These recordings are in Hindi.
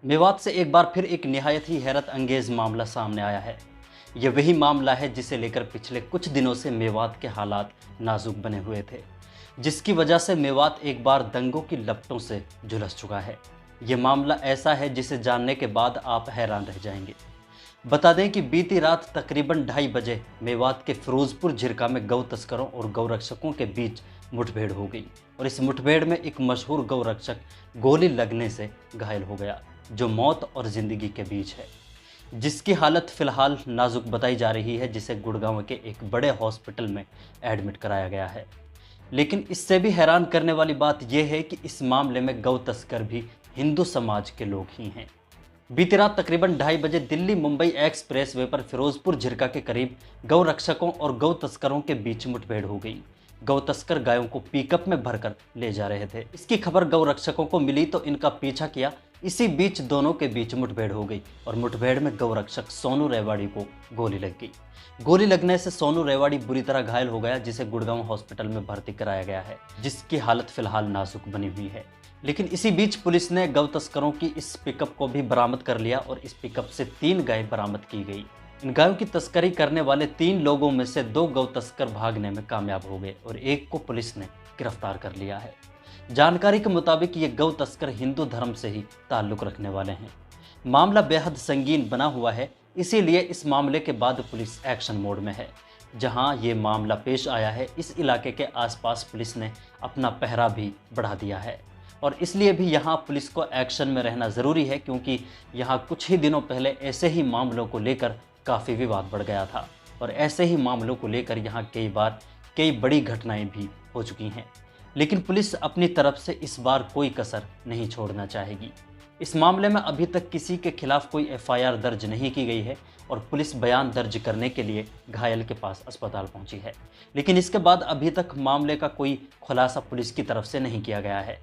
मेवात से एक बार फिर एक निहायत ही हैरत अंगेज मामला सामने आया है। यह वही मामला है जिसे लेकर पिछले कुछ दिनों से मेवात के हालात नाजुक बने हुए थे, जिसकी वजह से मेवात एक बार दंगों की लपटों से झुलस चुका है। यह मामला ऐसा है जिसे जानने के बाद आप हैरान रह जाएंगे। बता दें कि बीती रात तकरीबन 2:30 बजे मेवात के फिरोजपुर झिरका में गौ तस्करों और गौरक्षकों के बीच मुठभेड़ हो गई और इस मुठभेड़ में एक मशहूर गौरक्षक गोली लगने से घायल हो गया, जो मौत और जिंदगी के बीच है, जिसकी हालत फिलहाल नाजुक बताई जा रही है, जिसे गुड़गांव के एक बड़े हॉस्पिटल में एडमिट कराया गया है। लेकिन इससे भी हैरान करने वाली बात यह है कि इस मामले में गौ तस्कर भी हिंदू समाज के लोग ही हैं। बीती रात तकरीबन 2:30 बजे दिल्ली मुंबई एक्सप्रेस वे पर फिरोजपुर झिरका के करीब गौ रक्षकों और गौ तस्करों के बीच मुठभेड़ हो गई। गौ तस्कर गायों को पिकअप में भरकर ले जा रहे थे। इसकी खबर गौ रक्षकों को मिली तो इनका पीछा किया। इसी बीच दोनों के बीच मुठभेड़ हो गई और मुठभेड़ में गौ रक्षक सोनू रेवाड़ी को गोली लग गई। गोली लगने से सोनू रेवाड़ी बुरी तरह घायल हो गया, जिसे गुड़गांव हॉस्पिटल में भर्ती कराया गया है, जिसकी हालत फिलहाल नाजुक बनी हुई है। लेकिन इसी बीच पुलिस ने गौ तस्करों की इस पिकअप को भी बरामद कर लिया और इस पिकअप से 3 गाय बरामद की गई। इन गायों की तस्करी करने वाले 3 लोगों में से 2 गौ तस्कर भागने में कामयाब हो गए और एक को पुलिस ने गिरफ्तार कर लिया है। जानकारी के मुताबिक ये गौ तस्कर हिंदू धर्म से ही ताल्लुक रखने वाले हैं। मामला बेहद संगीन बना हुआ है, इसीलिए इस मामले के बाद पुलिस एक्शन मोड में है। जहां ये मामला पेश आया है, इस इलाके के आसपास पुलिस ने अपना पहरा भी बढ़ा दिया है और इसलिए भी यहाँ पुलिस को एक्शन में रहना ज़रूरी है, क्योंकि यहाँ कुछ ही दिनों पहले ऐसे ही मामलों को लेकर काफ़ी विवाद बढ़ गया था और ऐसे ही मामलों को लेकर यहाँ कई बड़ी घटनाएं भी हो चुकी हैं। लेकिन पुलिस अपनी तरफ से इस बार कोई कसर नहीं छोड़ना चाहेगी। इस मामले में अभी तक किसी के खिलाफ कोई FIR दर्ज नहीं की गई है और पुलिस बयान दर्ज करने के लिए घायल के पास अस्पताल पहुंची है। लेकिन इसके बाद अभी तक मामले का कोई खुलासा पुलिस की तरफ से नहीं किया गया है।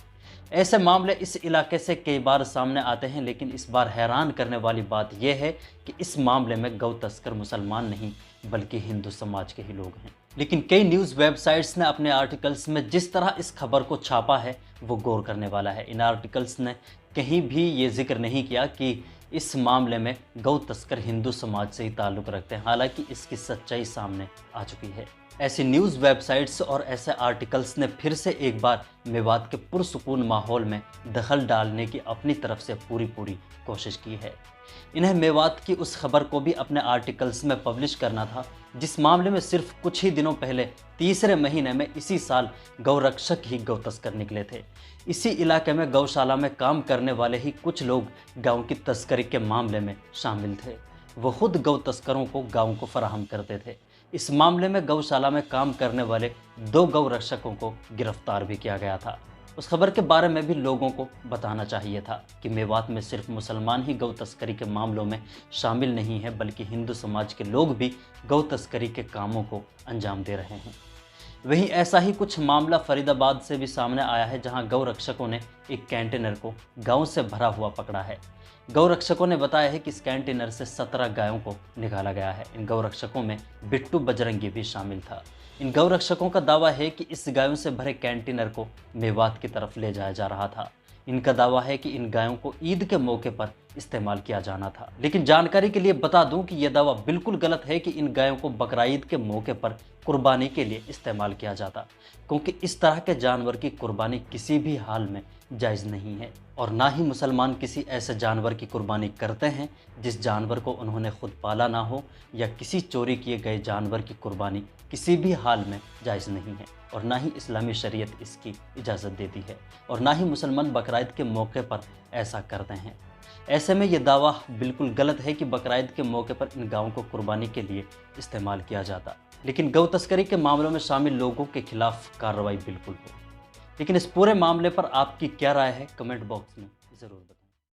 ऐसे मामले इस इलाके से कई बार सामने आते हैं, लेकिन इस बार हैरान करने वाली बात यह है कि इस मामले में गौ तस्कर मुसलमान नहीं बल्कि हिंदू समाज के ही लोग हैं। लेकिन कई न्यूज़ वेबसाइट्स ने अपने आर्टिकल्स में जिस तरह इस खबर को छापा है वो गौर करने वाला है। इन आर्टिकल्स ने कहीं भी ये जिक्र नहीं किया कि इस मामले में गौ तस्कर हिंदू समाज से ही ताल्लुक़ रखते हैं, हालांकि इसकी सच्चाई सामने आ चुकी है। ऐसी न्यूज़ वेबसाइट्स और ऐसे आर्टिकल्स ने फिर से एक बार मेवात के पुरसुकून माहौल में दखल डालने की अपनी तरफ से पूरी कोशिश की है। इन्हें मेवात की उस खबर को भी अपने आर्टिकल्स में पब्लिश करना था, जिस मामले में सिर्फ कुछ ही दिनों पहले तीसरे महीने में इसी साल गौरक्षक ही गौ तस्कर निकले थे। इसी इलाके में गौशाला में काम करने वाले ही कुछ लोग गाँव की तस्करी के मामले में शामिल थे। वो खुद गौ तस्करों को गाँव को फराहम करते थे। इस मामले में गौशाला में काम करने वाले 2 गौ रक्षकों को गिरफ्तार भी किया गया था। उस खबर के बारे में भी लोगों को बताना चाहिए था कि मेवात में सिर्फ मुसलमान ही गौ तस्करी के मामलों में शामिल नहीं है, बल्कि हिंदू समाज के लोग भी गौ तस्करी के कामों को अंजाम दे रहे हैं। वहीं ऐसा ही कुछ मामला फरीदाबाद से भी सामने आया है, जहां गौ रक्षकों ने एक कंटेनर को गांव से भरा हुआ पकड़ा है। गौ रक्षकों ने बताया है कि इस कंटेनर से 17 गायों को निकाला गया है। इन गौ रक्षकों में बिट्टू बजरंगी भी शामिल था। इन गौ रक्षकों का दावा है कि इस गायों से भरे कंटेनर को मेवात की तरफ ले जाया जा रहा था। इनका दावा है कि इन गायों को ईद के मौके पर इस्तेमाल किया जाना था। लेकिन जानकारी के लिए बता दूं कि यह दावा बिल्कुल गलत है कि इन गायों को बकरा ईद के मौके पर कुर्बानी के लिए इस्तेमाल किया जाता, क्योंकि इस तरह के जानवर की कुर्बानी किसी भी हाल में जायज़ नहीं है और ना ही मुसलमान किसी ऐसे जानवर की कुर्बानी करते हैं जिस जानवर को उन्होंने खुद पाला ना हो, या किसी चोरी किए गए जानवर की कुर्बानी किसी भी हाल में जायज़ नहीं है और ना ही इस्लामी शरीयत इसकी इजाज़त देती है और ना ही मुसलमान बकरा-ईद के मौके पर ऐसा करते हैं। ऐसे में ये दावा बिल्कुल गलत है कि बकरा-ईद के मौके पर इन गायों को कुर्बानी के लिए इस्तेमाल किया जाता। लेकिन गौ तस्करी के मामलों में शामिल लोगों के खिलाफ कार्रवाई बिल्कुल हो। लेकिन इस पूरे मामले पर आपकी क्या राय है, कमेंट बॉक्स में ज़रूर बताएं।